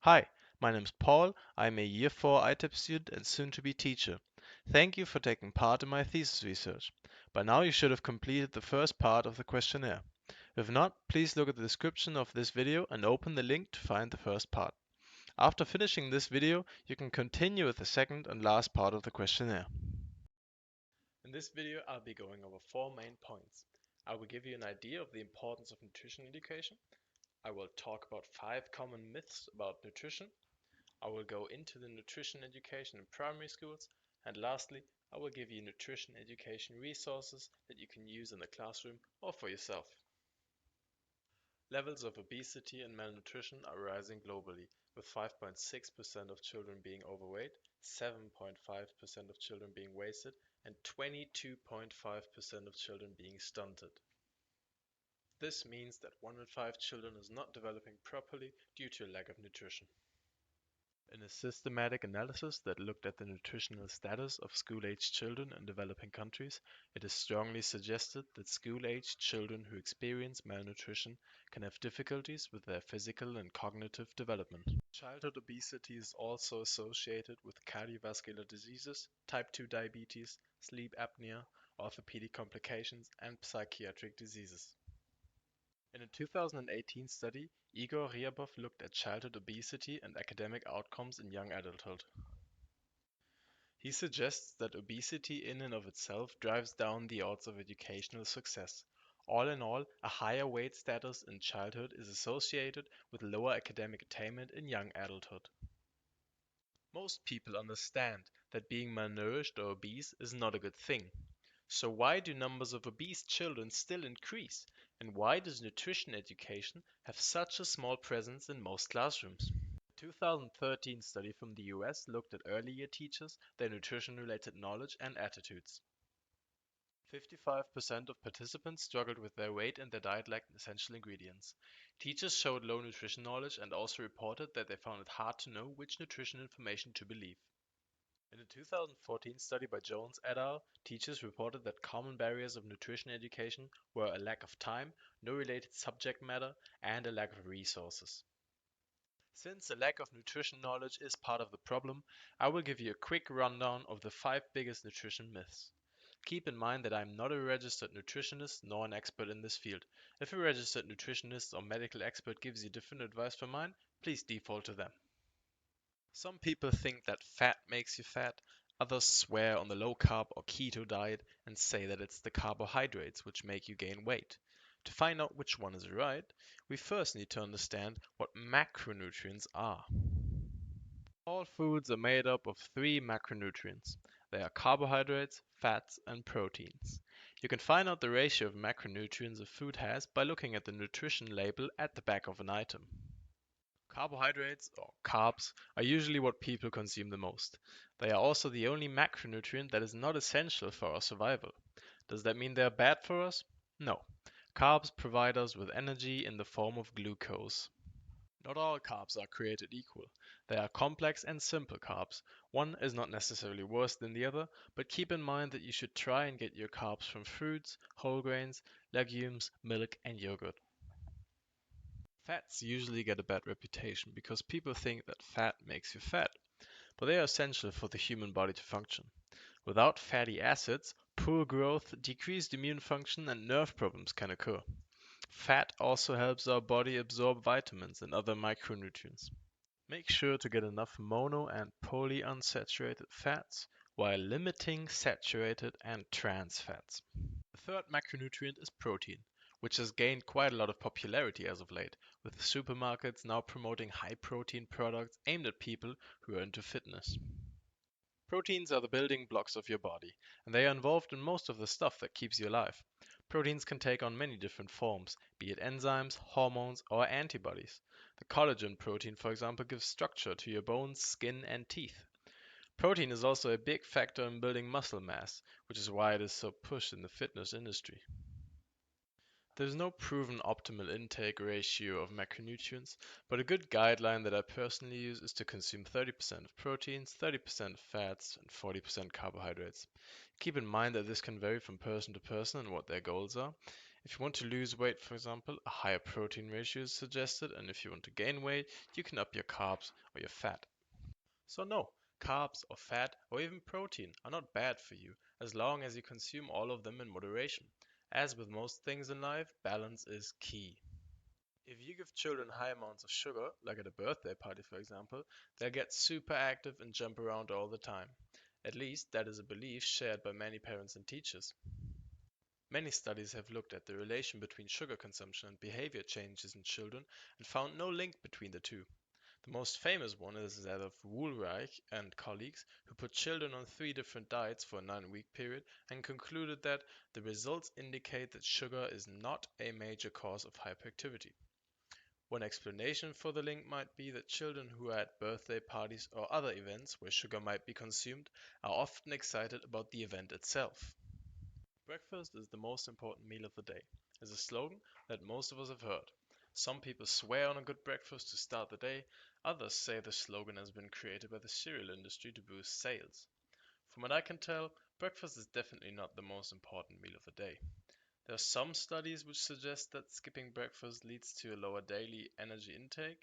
Hi, my name is Paul. I'm a Year 4 ITEP student and soon-to-be teacher. Thank you for taking part in my thesis research. By now you should have completed the first part of the questionnaire. If not, please look at the description of this video and open the link to find the first part. After finishing this video, you can continue with the second and last part of the questionnaire. In this video, I'll be going over 4 main points. I will give you an idea of the importance of nutrition education. I will talk about 5 common myths about nutrition. I will go into the nutrition education in primary schools, and lastly, I will give you nutrition education resources that you can use in the classroom or for yourself. Levels of obesity and malnutrition are rising globally, with 5.6% of children being overweight, 7.5% of children being wasted, and 22.5% of children being stunted. This means that 1 in 5 children is not developing properly due to a lack of nutrition. In a systematic analysis that looked at the nutritional status of school-aged children in developing countries, it is strongly suggested that school-aged children who experience malnutrition can have difficulties with their physical and cognitive development. Childhood obesity is also associated with cardiovascular diseases, type 2 diabetes, sleep apnea, orthopedic complications, and psychiatric diseases. In a 2018 study, Igor Ryabov looked at childhood obesity and academic outcomes in young adulthood. He suggests that obesity in and of itself drives down the odds of educational success. All in all, a higher weight status in childhood is associated with lower academic attainment in young adulthood. Most people understand that being malnourished or obese is not a good thing. So why do numbers of obese children still increase? And why does nutrition education have such a small presence in most classrooms? A 2013 study from the US looked at early year teachers, their nutrition-related knowledge and attitudes. 55% of participants struggled with their weight and their diet lacked essential ingredients. Teachers showed low nutrition knowledge and also reported that they found it hard to know which nutrition information to believe. In a 2014 study by Jones et al., teachers reported that common barriers of nutrition education were a lack of time, no related subject matter, and a lack of resources. Since a lack of nutrition knowledge is part of the problem, I will give you a quick rundown of the 5 biggest nutrition myths. Keep in mind that I am not a registered nutritionist nor an expert in this field. If a registered nutritionist or medical expert gives you different advice from mine, please default to them. Some people think that fat makes you fat, others swear on the low carb or keto diet and say that it's the carbohydrates which make you gain weight. To find out which one is right, we first need to understand what macronutrients are. All foods are made up of 3 macronutrients. They are carbohydrates, fats, and proteins. You can find out the ratio of macronutrients a food has by looking at the nutrition label at the back of an item. Carbohydrates, or carbs, are usually what people consume the most. They are also the only macronutrient that is not essential for our survival. Does that mean they are bad for us? No. Carbs provide us with energy in the form of glucose. Not all carbs are created equal. They are complex and simple carbs. One is not necessarily worse than the other, but keep in mind that you should try and get your carbs from fruits, whole grains, legumes, milk, and yogurt. Fats usually get a bad reputation because people think that fat makes you fat, but they are essential for the human body to function. Without fatty acids, poor growth, decreased immune function, and nerve problems can occur. Fat also helps our body absorb vitamins and other micronutrients. Make sure to get enough mono and polyunsaturated fats while limiting saturated and trans fats. The third macronutrient is protein, which has gained quite a lot of popularity as of late, with supermarkets now promoting high protein products aimed at people who are into fitness. Proteins are the building blocks of your body, and they are involved in most of the stuff that keeps you alive. Proteins can take on many different forms, be it enzymes, hormones, or antibodies. The collagen protein, for example, gives structure to your bones, skin, and teeth. Protein is also a big factor in building muscle mass, which is why it is so pushed in the fitness industry. There's no proven optimal intake ratio of macronutrients, but a good guideline that I personally use is to consume 30% of proteins, 30% fats, and 40% carbohydrates. Keep in mind that this can vary from person to person and what their goals are. If you want to lose weight, for example, a higher protein ratio is suggested, and if you want to gain weight, you can up your carbs or your fat. So no, carbs or fat or even protein are not bad for you as long as you consume all of them in moderation. As with most things in life, balance is key. If you give children high amounts of sugar, like at a birthday party for example, they'll get super active and jump around all the time. At least that is a belief shared by many parents and teachers. Many studies have looked at the relation between sugar consumption and behavior changes in children and found no link between the two. The most famous one is that of Woolreich and colleagues, who put children on 3 different diets for a 9-week period and concluded that the results indicate that sugar is not a major cause of hyperactivity. One explanation for the link might be that children who are at birthday parties or other events where sugar might be consumed are often excited about the event itself. Breakfast is the most important meal of the day is a slogan that most of us have heard. Some people swear on a good breakfast to start the day, others say the slogan has been created by the cereal industry to boost sales. From what I can tell, breakfast is definitely not the most important meal of the day. There are some studies which suggest that skipping breakfast leads to a lower daily energy intake.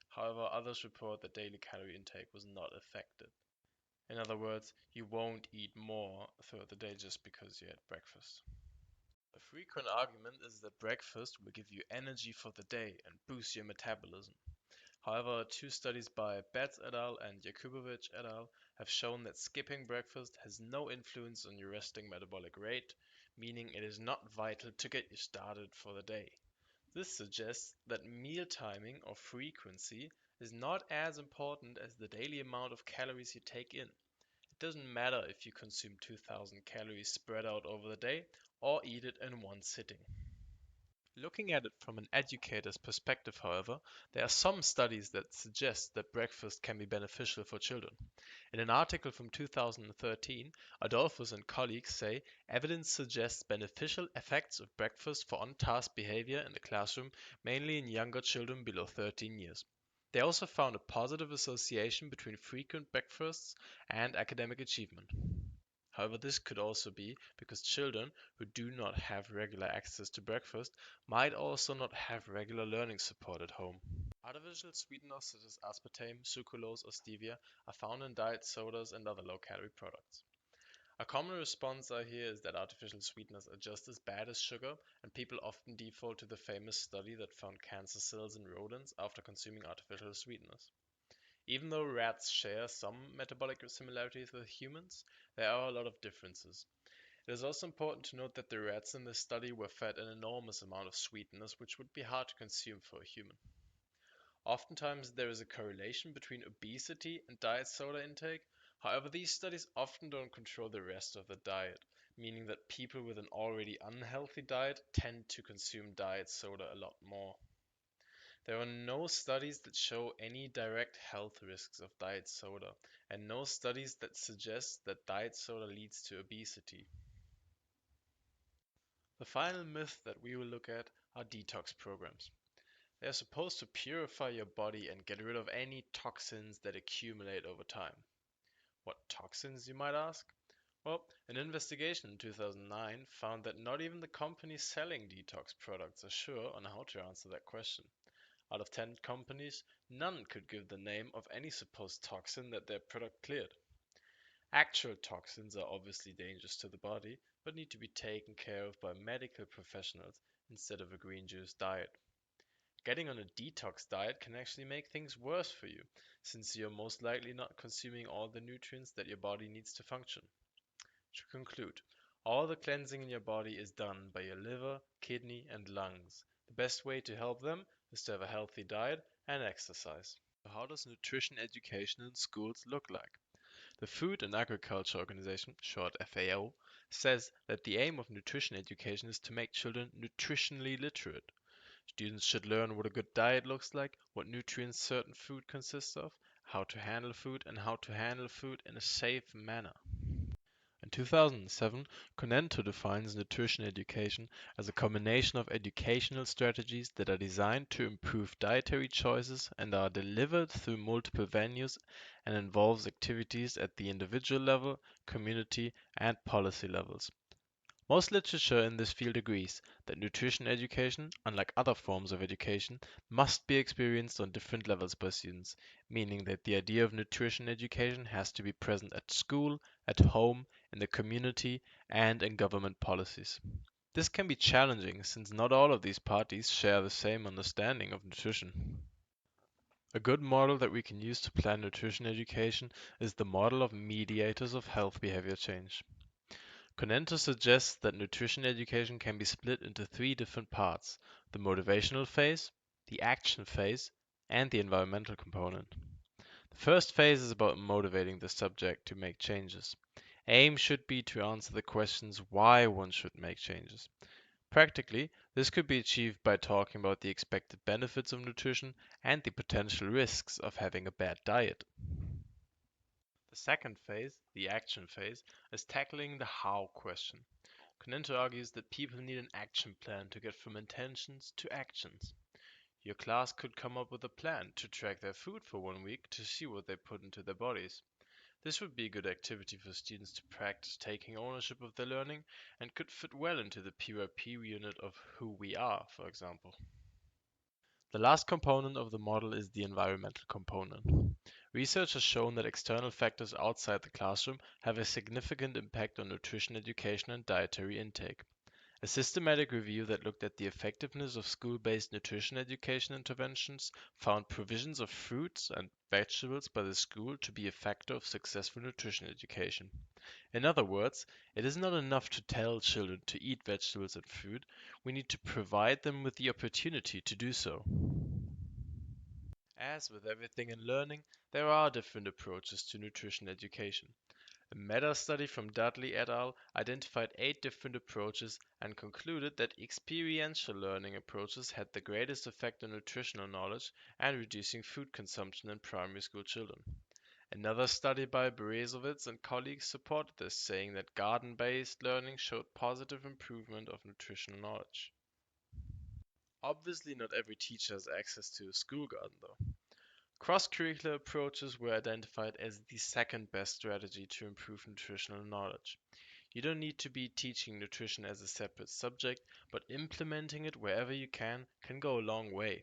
However, others report that daily calorie intake was not affected. In other words, you won't eat more throughout the day just because you had breakfast. A frequent argument is that breakfast will give you energy for the day and boost your metabolism. However, 2 studies by Betts et al. And Jakubowicz et al. Have shown that skipping breakfast has no influence on your resting metabolic rate, meaning it is not vital to get you started for the day. This suggests that meal timing or frequency is not as important as the daily amount of calories you take in. It doesn't matter if you consume 2000 calories spread out over the day or eat it in one sitting. Looking at it from an educator's perspective, however, there are some studies that suggest that breakfast can be beneficial for children. In an article from 2013, Adolphus and colleagues say evidence suggests beneficial effects of breakfast for on-task behavior in the classroom, mainly in younger children below 13 years. They also found a positive association between frequent breakfasts and academic achievement. However, this could also be because children who do not have regular access to breakfast might also not have regular learning support at home. Artificial sweeteners such as aspartame, sucralose, or stevia are found in diet sodas and other low-calorie products. A common response I hear is that artificial sweeteners are just as bad as sugar, and people often default to the famous study that found cancer cells in rodents after consuming artificial sweeteners. Even though rats share some metabolic similarities with humans, there are a lot of differences. It is also important to note that the rats in this study were fed an enormous amount of sweeteners, which would be hard to consume for a human. Oftentimes, there is a correlation between obesity and diet soda intake. However, these studies often don't control the rest of the diet, meaning that people with an already unhealthy diet tend to consume diet soda a lot more. There are no studies that show any direct health risks of diet soda, and no studies that suggest that diet soda leads to obesity. The final myth that we will look at are detox programs. They are supposed to purify your body and get rid of any toxins that accumulate over time. What toxins, you might ask? Well, an investigation in 2009 found that not even the companies selling detox products are sure on how to answer that question. Out of 10 companies, none could give the name of any supposed toxin that their product cleared. Actual toxins are obviously dangerous to the body, but need to be taken care of by medical professionals instead of a green juice diet. Getting on a detox diet can actually make things worse for you, since you're most likely not consuming all the nutrients that your body needs to function. To conclude, all the cleansing in your body is done by your liver, kidney, and lungs. The best way to help them is to have a healthy diet and exercise. So how does nutrition education in schools look like? The Food and Agriculture Organization, short FAO, says that the aim of nutrition education is to make children nutritionally literate. Students should learn what a good diet looks like, what nutrients certain food consists of, how to handle food, and how to handle food in a safe manner. In 2007, Conento defines nutrition education as a combination of educational strategies that are designed to improve dietary choices and are delivered through multiple venues and involves activities at the individual level, community, and policy levels. Most literature in this field agrees that nutrition education, unlike other forms of education, must be experienced on different levels by students, meaning that the idea of nutrition education has to be present at school, at home, in the community, and in government policies. This can be challenging since not all of these parties share the same understanding of nutrition. A good model that we can use to plan nutrition education is the model of mediators of health behavior change. Conento suggests that nutrition education can be split into three different parts: the motivational phase, the action phase, and the environmental component. The first phase is about motivating the subject to make changes. Aim should be to answer the questions why one should make changes. Practically, this could be achieved by talking about the expected benefits of nutrition and the potential risks of having a bad diet. The second phase, the action phase, is tackling the how question. Conento argues that people need an action plan to get from intentions to actions. Your class could come up with a plan to track their food for 1 week to see what they put into their bodies. This would be a good activity for students to practice taking ownership of their learning and could fit well into the PYP unit of Who We Are, for example. The last component of the model is the environmental component. Research has shown that external factors outside the classroom have a significant impact on nutrition education and dietary intake. A systematic review that looked at the effectiveness of school-based nutrition education interventions found provisions of fruits and vegetables by the school to be a factor of successful nutrition education. In other words, it is not enough to tell children to eat vegetables and fruit, we need to provide them with the opportunity to do so. As with everything in learning, there are different approaches to nutrition education. A meta-study from Dudley et al. Identified 8 different approaches and concluded that experiential learning approaches had the greatest effect on nutritional knowledge and reducing food consumption in primary school children. Another study by Berezovitz and colleagues supported this, saying that garden-based learning showed positive improvement of nutritional knowledge. Obviously, not every teacher has access to a school garden, though. Cross-curricular approaches were identified as the second best strategy to improve nutritional knowledge. You don't need to be teaching nutrition as a separate subject, but implementing it wherever you can go a long way.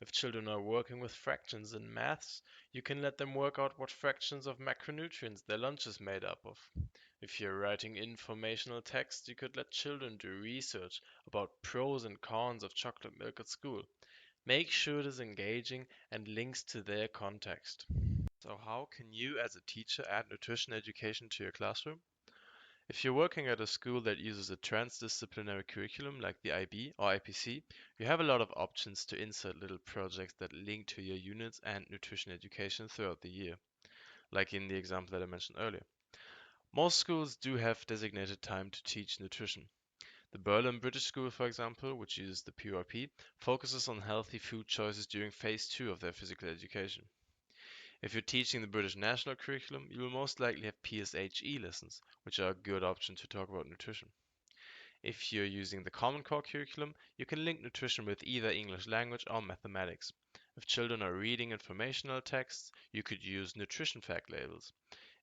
If children are working with fractions in maths, you can let them work out what fractions of macronutrients their lunch is made up of. If you're writing informational text, you could let children do research about pros and cons of chocolate milk at school. Make sure it is engaging and links to their context. So how can you as a teacher add nutrition education to your classroom? If you're working at a school that uses a transdisciplinary curriculum like the IB or IPC, you have a lot of options to insert little projects that link to your units and nutrition education throughout the year, like in the example that I mentioned earlier. Most schools do have designated time to teach nutrition. The Berlin British School, for example, which uses the PRP, focuses on healthy food choices during phase 2 of their physical education. If you're teaching the British National Curriculum, you will most likely have PSHE lessons, which are a good option to talk about nutrition. If you're using the Common Core curriculum, you can link nutrition with either English language or mathematics. If children are reading informational texts, you could use nutrition fact labels.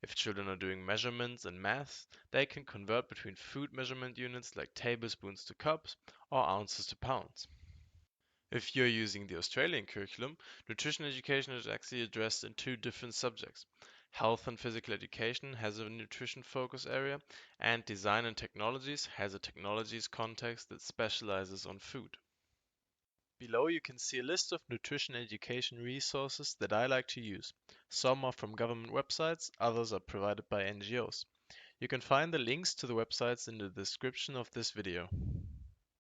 If children are doing measurements in maths, they can convert between food measurement units like tablespoons to cups or ounces to pounds. If you're using the Australian curriculum, nutrition education is actually addressed in 2 different subjects. Health and physical education has a nutrition focus area, and design and technologies has a technologies context that specializes on food. Below you can see a list of nutrition education resources that I like to use. Some are from government websites, others are provided by NGOs. You can find the links to the websites in the description of this video.